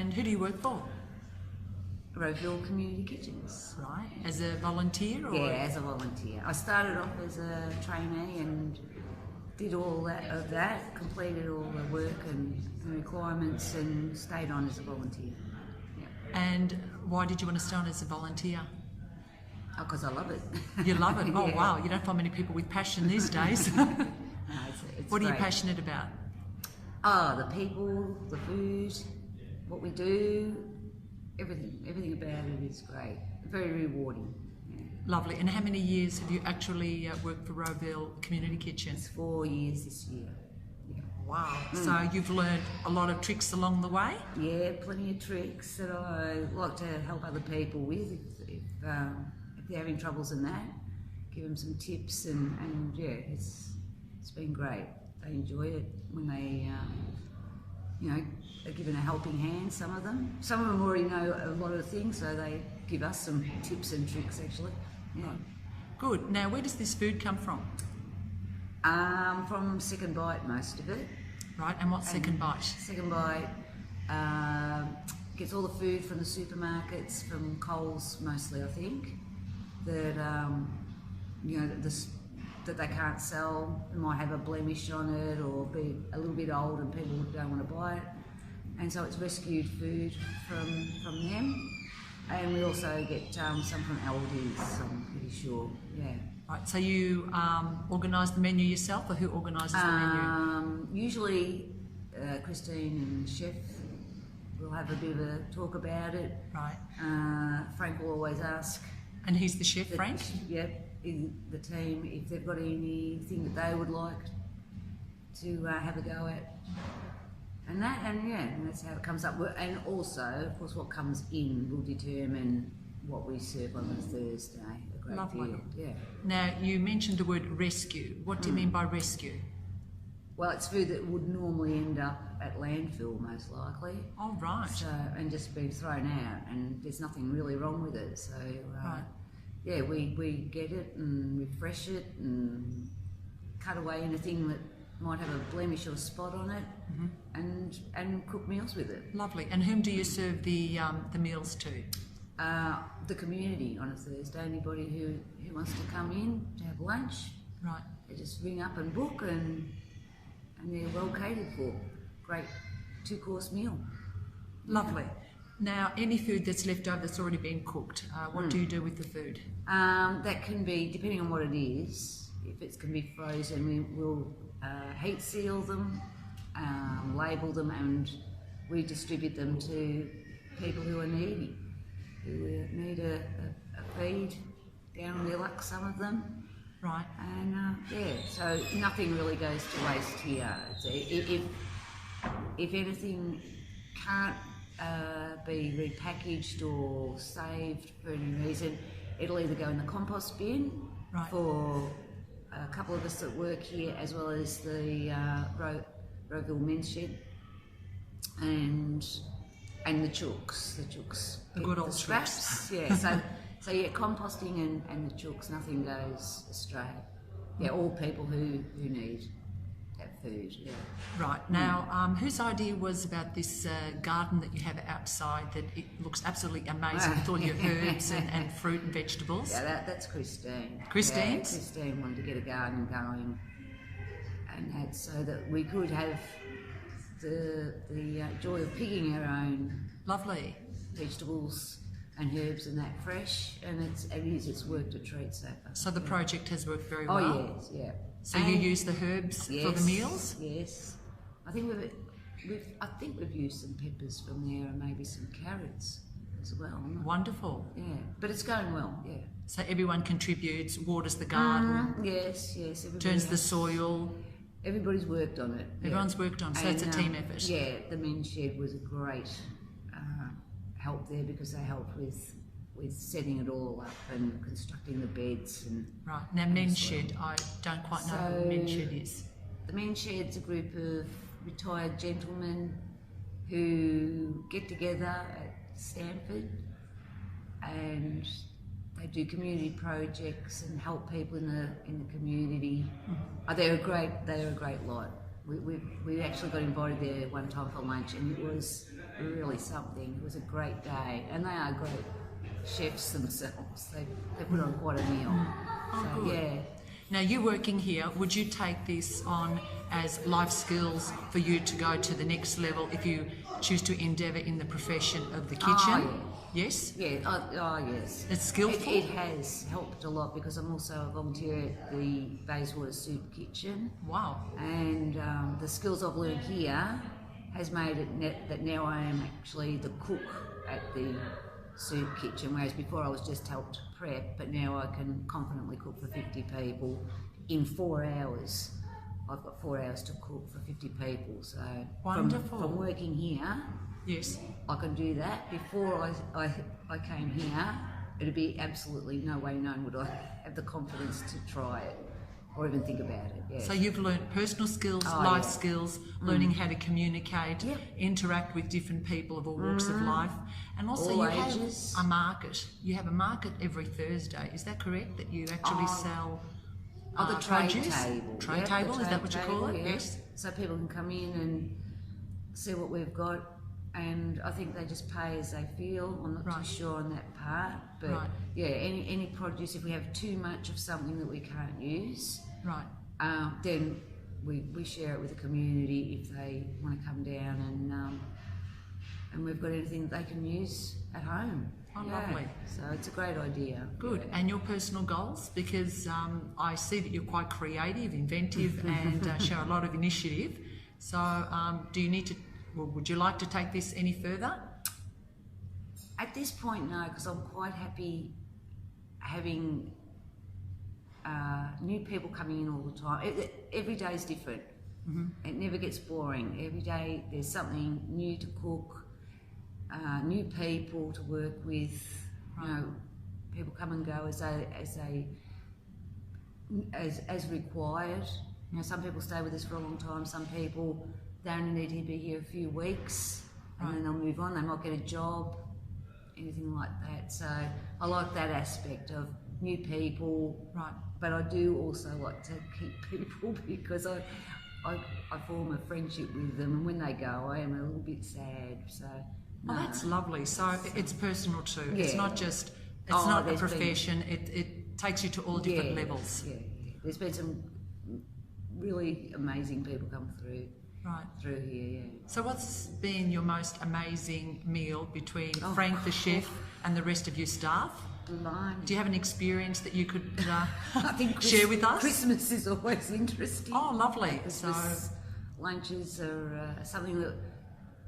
And who do you work for? Rokeville Community Kitchens. Right, as a volunteer? Or? Yeah, as a volunteer. I started off as a trainee and did all that, completed all the work and the requirements, and stayed on as a volunteer. Yeah. And why did you want to stay on as a volunteer? Oh, because I love it. You love it? Oh, Yeah. wow, you don't find many people with passion these days. No, it's What are you great. passionate about? Oh, the people, the food, what we do, everything about it is great. Very rewarding. Yeah. Lovely. And how many years have you actually worked for Rokeville Community Kitchen? It's 4 years this year. Yeah. Wow. So you've learned a lot of tricks along the way? Yeah, plenty of tricks that I like to help other people with if they're having troubles in that. Give them some tips and yeah, it's been great. They enjoy it when they, are given a helping hand, some of them. Some of them already know a lot of things, so they give us some tips and tricks actually. Yeah. Good. Now, where does this food come from? From Second Bite, most of it. Right, and what's Second Bite? Second Bite gets all the food from the supermarkets, from Coles mostly, I think, that that they can't sell. It might have a blemish on it or be a little bit old and people don't want to buy it. And so it's rescued food from them. And we also get some from Aldi's, I'm pretty sure, yeah. Right, so you organise the menu yourself, or who organises the menu? Usually Christine and Chef will have a bit of a talk about it. Right. Frank will always ask. And he's the chef, Frank? Yep, in the team, if they've got anything that they would like to have a go at. And that's how it comes up. And also, of course, what comes in will determine what we serve on the Thursday. A great Lovely. deal, yeah. Now, you mentioned the word rescue. What do you mean by rescue? Well, it's food that would normally end up at landfill, most likely. Oh, right. So, and just be thrown out, and there's nothing really wrong with it. So, Right. yeah, we get it and refresh it and cut away anything that might have a blemish or spot on it, and cook meals with it. Lovely. And whom do you serve the meals to? The community on a Thursday. Anybody who wants to come in to have lunch, Right. they just ring up and book, and they're well catered for. Great 2-course meal. Lovely. Now, any food that's left over that's already been cooked, what do you do with the food? That can be, depending on what it is, if it can be frozen, we will heat seal them, label them, and we distribute them to people who are needy, who need a feed down their luck, some of them. Right. And so nothing really goes to waste here. If anything can't be repackaged or saved for any reason, it'll either go in the compost bin Right. for a couple of us that work here, as well as the Rokeville Men's Shed and the chooks. The good old scraps. Yeah. So yeah, composting and the chooks, nothing goes astray. Yeah, all people who need that food. Yeah. Right. Now, whose idea was about this garden that you have outside that it looks absolutely amazing with all your herbs and fruit and vegetables? Yeah, that's Christine. Christine's? Yeah, Christine wanted to get a garden going, and that so that we could have the joy of picking our own Lovely. vegetables and herbs and that fresh, and it's worked a treat so far. So the project has worked very Oh well. yes, yeah. So you use the herbs for the meals? Yes. I think we've used some peppers from there and maybe some carrots as well. Wonderful. Yeah, but it's going well. Yeah. So everyone contributes, waters the garden, Yes. Everybody turns the has- soil. Everybody's worked on it. Everyone's worked on, so it's a team effort. Yeah, the men's shed was a great help there because they helped with setting it all up and constructing the beds and. Right. Now, Men's Shed, I don't quite know what Men's Shed is. The men's shed's a group of retired gentlemen who get together at Stanford and they do community projects and help people in the community. They're a great lot. We actually got invited there one time for lunch, and it was really something. It was a great day, and they are great chefs themselves. They put on quite a meal. Oh, So good. yeah. Now, you working here, would you take this on as life skills for you to go to the next level if you choose to endeavour in the profession of the kitchen? Oh, Yes? Yeah, yes. It's skillful? It has helped a lot because I'm also a volunteer at the Bayswater Soup Kitchen, Wow. and the skills I've learned here has made it that now I am actually the cook at the soup kitchen, whereas before I was just helped prep, but now I can confidently cook for 50 people in 4 hours. I've got 4 hours to cook for 50 people, so Wonderful. From working here, Yes. I can do that. Before I came here, it'd be absolutely no way known would I have the confidence to try it or even think about it. Yeah. So you've learned personal skills, Oh, life yeah. skills, learning how to communicate, Yep. interact with different people of all walks of life, and also All you ages. have a market. You have a market every Thursday. Is that correct? That you actually sell the trade produce? table. Trade Yep, the table, is trade that what you call it? table, yeah. Yes. So people can come in and see what we've got, and I think they just pay as they feel. I'm not Right. too sure on that part, but Right. yeah, any produce, if we have too much of something that we can't use, Right. then we share it with the community if they want to come down, and we've got anything that they can use at home. Oh, lovely. So it's a great idea. Good. Yeah. And your personal goals? Because I see that you're quite creative, inventive, and show a lot of initiative. So do you need to, well, would you like to take this any further? At this point, no, because I'm quite happy having new people coming in all the time. Every day is different. It never gets boring. Every day there's something new to cook, new people to work with. You know, people come and go as required. You know, some people stay with us for a long time. Some people they only need to be here a few weeks, and then they'll move on. They might get a job, anything like that. So I like that aspect of new people. Right. But I do also like to keep people because I form a friendship with them, and when they go, I am a little bit sad. So Oh, that's lovely. So it's personal too. It's Yeah. not just, it's not a there's been- profession. It takes you to all different levels. Yeah. There's been some really amazing people come through Right. here. Yeah. So what's been your most amazing meal between Oh, Frank the chef and the rest of your staff? Blimey. Do you have an experience that you could I think share with us? Christmas is always interesting. Oh, lovely. So, Christmas lunches are something that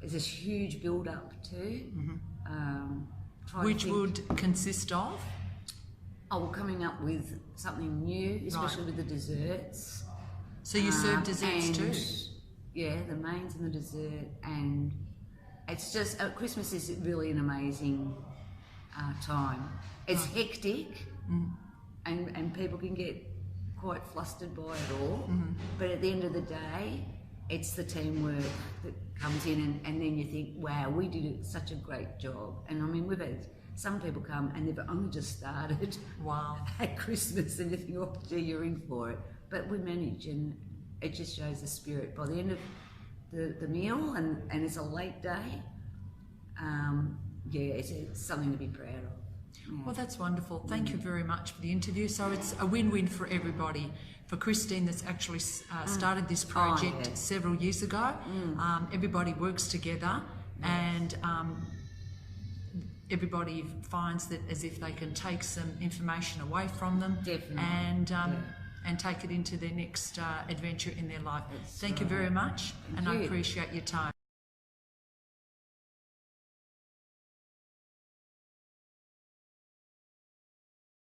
is a huge build-up to. Try to which think- would consist of? Oh, well, coming up with something new, especially with the desserts. So you serve desserts and, too? Yeah, the mains and the dessert, and it's just Christmas is really an amazing time. It's hectic, and people can get quite flustered by it all. But at the end of the day, it's the teamwork that comes in, and then you think, wow, we did such a great job. And I mean, we've had some people come and they've only just started Wow. at Christmas, and you think, oh, gee, you're in for it. But we manage, and it just shows the spirit. By the end of the meal, and it's a late day, it's something to be proud of. Well, that's wonderful. Thank you very much for the interview. So it's a win-win for everybody. For Christine, that's actually started this project yeah. several years ago. Everybody works together, and everybody finds that as if they can take some information away from them, Definitely. and take it into their next adventure in their life. That's Thank you very much, and I you. appreciate your time.